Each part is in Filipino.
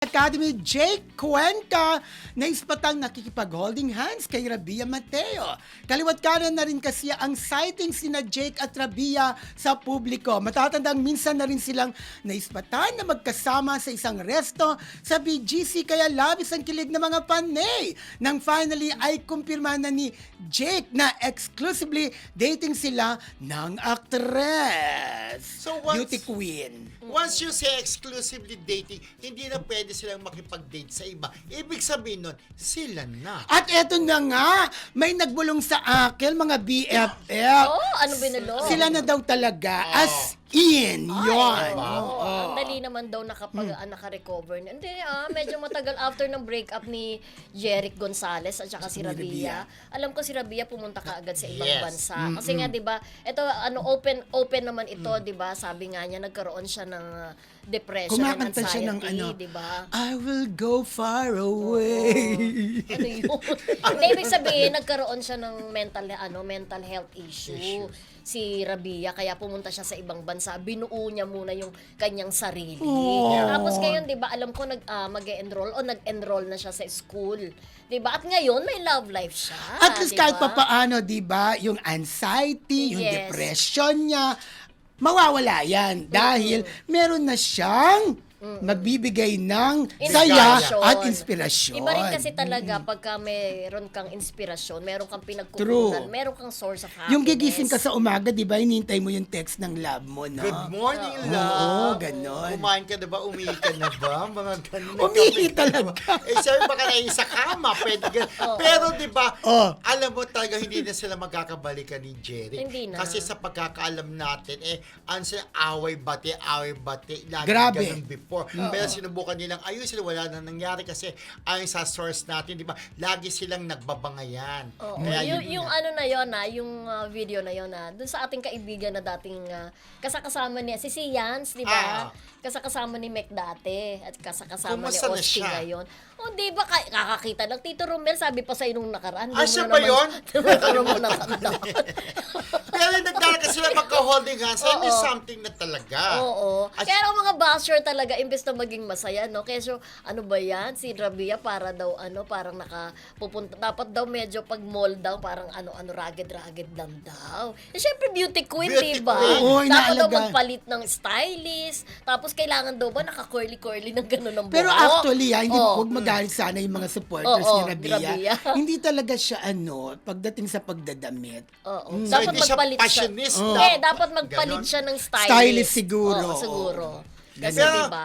Academy Jake Cuenca na ispatang nakikipag-holding hands kay Rabia Mateo. Kaliwat kanan na rin kasi ang sightings sina Jake at Rabia sa publiko. Matatandang minsan na rin silang naispatan na magkasama sa isang resto sa BGC, kaya labis ang kilig ng mga panay. Nang finally ay kumpirma na ni Jake na exclusively dating sila ng actress. So Beauty queen. Once you say exclusively dating, hindi na pwede silang makipag-date sa iba. Ibig sabihin nun, sila na. At eto na nga, may nagbulong sa akin, mga BFF. Oh, ano binulong? Sila na daw talaga, as in, yon. Ang dali naman daw naka-recover. Hindi, medyo matagal after ng breakup ni Jeric Gonzalez at saka si Rabia. Alam ko si Rabia pumunta kaagad sa ibang bansa. Kasi nga, 'di ba? Ito open naman ito, 'di ba? Sabi nga niya nagkaroon siya ng depression and Kumakanta siya ng anxiety, 'di ba? I will go far away. Ano yun? Hindi, ibig sabihin, nagkaroon siya ng mental health issue. Si Rabia, kaya pumunta siya sa ibang bansa. Binuo niya muna yung kanyang sarili. Tapos ngayon, di ba, alam ko mag-enroll o nag-enroll na siya sa school. Di ba? At ngayon, may love life siya. At least di kahit ba? papaano, di ba, yung anxiety, yung Yes. depression niya, mawawala yan. Dahil meron na siyang magbibigay ng saya Inspiration. at inspirasyon. Iba rin kasi talaga pagka meron kang inspirasyon, meron kang True. pinagkukunan, meron kang source of happiness. Yung gigising ka sa umaga, di ba, hinihintay mo yung text ng love mo, no? Good morning, Oo, love. ganon. Kumain ka na ba? Umihi ka na ba? Mga ganun. Umihi Nagkape ka na ba? talaga. Sabi baka na sa kama. Pwede ganun. Pero di ba, alam mo talaga hindi na sila magkakabalikan ni Jerry. Hindi na. Kasi sa pagkakaalam natin, ano sila, away-bati. Lagi Grabe. ganun before. Pero sinubukan nilang ayusin, wala na nangyari kasi ayon sa source natin, di ba, lagi silang nagbabangayan. Oo. Kaya Yung ano na yon yung video na yon dun sa ating kaibigan na dating kasakasama niya, si Yans, di ba? Kasakasama ni Mek dati at kasakasama Kumusta ni na Austin siya? ngayon. O di ba kakakita lang, Tito Romel, sabi pa sa'yo nung nakaraan. siya ba yun? Pero mo nakakataon. Pero nagdala sila magka-holding hands, and is something na talaga. Oo. At- Kaya ang mga basher talaga, imbes na maging masaya, no? Kaya ano ba yan? Si Rabia para daw, parang nakapupunta. Dapat daw medyo pag mall daw, parang ragged-ragged lang daw. Eh, syempre beauty queen, Beauty di ba? queen. Oo, Dapat daw inaalaga. magpalit ng stylist. Tapos kailangan daw ba naka-curly-curly ng gano'n ng buhok? Pero actually, hindi Oo. huwag magalit sana yung mga supporters Oo, ni Rabia. Rabia. Hindi talaga siya pagdating sa pagdadamit. Oo. So, Dapat hindi siya magpalit siya. fashionista. Hindi, dapat magpalit Ganon. siya ng stylist. Stylist siguro. Oo, siguro. Kasi Pero, diba?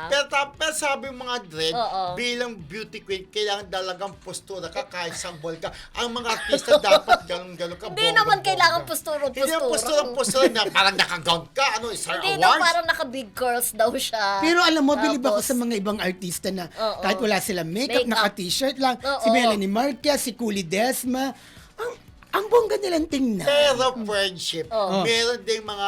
pero sabi yung mga dread, Oo. bilang beauty queen, kailangan talagang postura ka kahit isang ball ka. Ang mga artista dapat ganun-ganun ka. Hindi bongga, naman kailangan bongga. posturong-postura. Hindi yung postura na parang nakagown ka. Star Hindi daw, Awards? parang naka-big curls daw siya. Pero alam mo, bilib ako Tapos, sa mga ibang artista na Oo. kahit wala silang makeup, Makeup. naka-t-shirt lang. Si Oo. Melanie Marquez, si Coolie Desma. Ang bongga nilang tingnan. Pero friendship, Oo. meron ding mga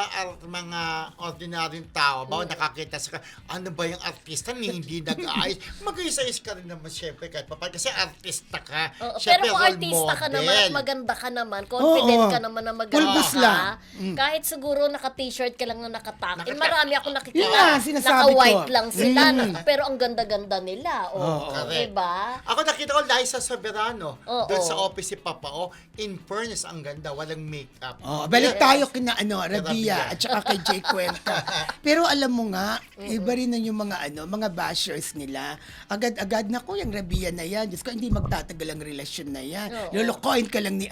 ordinaryong tao, nakakita sa ano ba yung artista ni hindi nag-aayos. Mag-isa-is ka rin naman syempre kahit papan kasi artista ka. oo, pero Syempre, kung role artista ka model. naman at maganda ka naman, confident Oo. ka naman na maganda Pulbos ka, lang. kahit siguro naka-t-shirt ka lang na nakatak. Nakata- Marami ako nakikita. Yun nga, sinasabi naka-white ko. lang sila, pero ang ganda-ganda nila. Oo. Correct. Diba? Ako nakita ko Liza Soberano Oo. doon sa office si Papa O. In fairness, ang ganda. Walang makeup. Balik tayo kina Rabia Rabia. at saka kay Jay Cuenca. Pero alam mo nga, iba rin na yung mga bashers nila. Agad-agad na ko yung Rabia na yan. Diyos ko, hindi magtatagal ang relasyon na yan. Oo. Lolokohin ka lang ni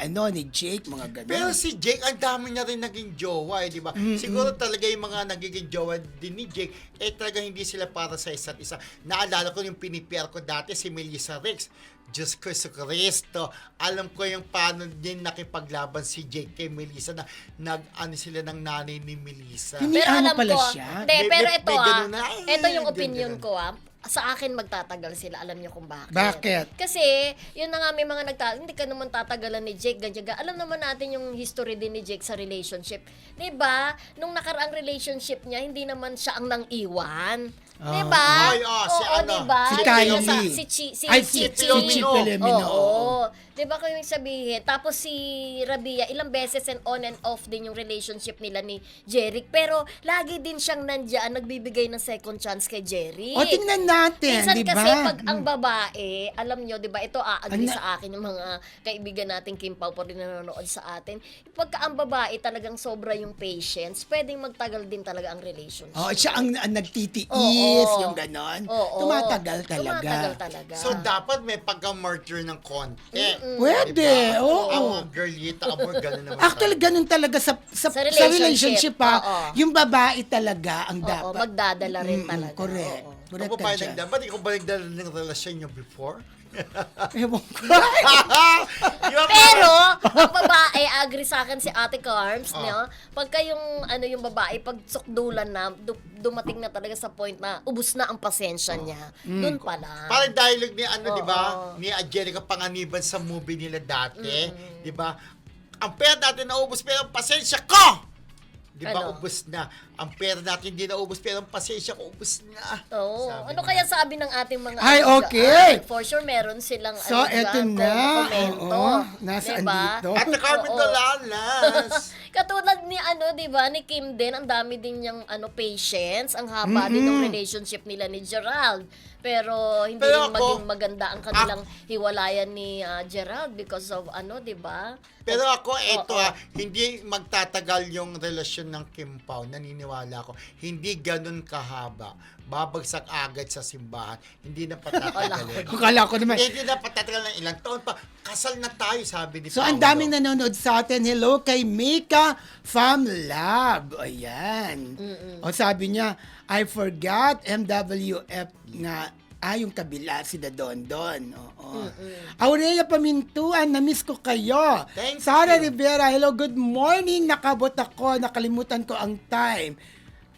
Jake, mga ganun. Pero si Jake, ang dami na rin naging jowa, di ba? Siguro talaga yung mga nagiging jowa din ni Jake, talaga hindi sila para sa isa't isa. Naalala ko yung pinipiar ko dati, si Melissa Rex. Diyos ko, Kristo. Alam ko yung paano din nakipaglaban si Jake kay Melissa na sila ng nanay ni Melissa. Hindi Pero ano alam pala ko, siya. hindi, May- pero may- ito may ganun na, ito yung ganun, opinion ganun. ko sa akin magtatagal sila. Alam niyo kung bakit? Bakit? Kasi, yun na nga may mga hindi ka naman tatagalan ni Jake, ganyan. Alam naman natin yung history din ni Jake sa relationship. 'Di ba? Nung nakaraang relationship niya, hindi naman siya ang nang iwan. 'Di ba? Ay, si Oo, ano, 'di ba? si Yung Kylie. sa- Si Chi, Ay, si Chi Filomeno. Oo. Di ba kung yung sabihin? Tapos si Rabia, ilang beses and on and off din yung relationship nila ni Jeric. Pero lagi din siyang nandiyan, nagbibigay ng second chance kay Jeric. O, tingnan natin, Minsan di ba? kasi pag ang babae, alam nyo, di ba, ito agree Ano? sa akin yung mga kaibigan nating Kim Pao po rin nanonood sa atin. Pagka ang babae talagang sobra yung patience, pwedeng magtagal din talaga ang relationship. Oh, siya ang nagtitiis, Oo. yung ganon. Oo. Tumatagal talaga. Tumatagal talaga. So, dapat may pagka-murder ng konti. Pwede, Diba? oo. Ang mga girlita, abo, gano'n naman. Actually, ganun talaga sa relationship Oo. ha. Yung babae talaga ang Oo, dapat. magdadala rin talaga. Correct. Oo. Correct Ako ka ba dyan. nagdala? Ba't ikaw ba nagdala ng relasyon nyo before? Ewan ko. Yung Pero, ang babae, agree sa akin si Ate Carms, Oh. niya, pagka yung babae, pag sukdulan na, dumating na talaga sa point na ubus na ang pasensya niya. Doon pa lang. Parang dialogue ni Oo. di ba? Ni Angelica Panganiban sa movie nila dati, di ba? Ang pera natin naubos pero ang pasensya ko! Di ba, Ano? ubos na. Ang pera natin hindi naubos pero ang pasensya ko ubos na. Oo. Sabi Ano niya. kaya sabi ng ating mga Ay, ano okay. dyan? For sure, meron silang So, eto dyan, na. komento. Oo. Nasaan Diba? dito? At Carmen Oo. Dolalas. Katulad ni di ba, ni Kim din, ang dami din niyang patience, ang haba din ng relationship nila ni Gerald. Pero hindi Pero rin ako- maging maganda ang kanilang hiwalayan ni Gerald because of di ba? Pero ako, eto Oo. hindi magtatagal yung relasyon ng Kim Pao. Naniniwala ako. Hindi ganun kahaba. Babagsak agad sa simbahan. Hindi na patatagalin. Akala ko naman. Hindi na patatagal ng ilang taon pa. Kasal na tayo, sabi ni So, ang Paolo. daming nanonood sa atin. Hello kay Mika Fam Lab. Ayan. O sabi niya, I forgot MWF nga. Yung kabila, si Don Don. Oo. Aurea Pamintuan, na-miss ko kayo. Thank Sara you. Rivera, hello, good morning. Nakabot ako, nakalimutan ko ang time.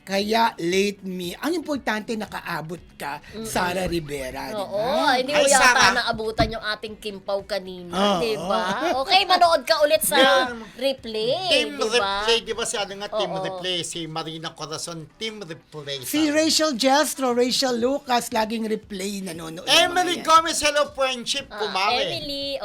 Kaya late me. Ang importante, nakaabot ka, Sara Rivera. di Oo, ba? hindi Ay, mo yata Sarah. naabutan yung ating Kim Pao kanina, Oo. di ba? Okay, manood ka ulit sa replay, Team di ba? Replay, di ba si ano nga, Team Oo. Replay, si Marina Corazon, Team Replay. Si Rachel Jestro, Rachel Lucas, laging replay nanonood. ng mga Emily yan. Gomez, hello friendship, kumare. Emily,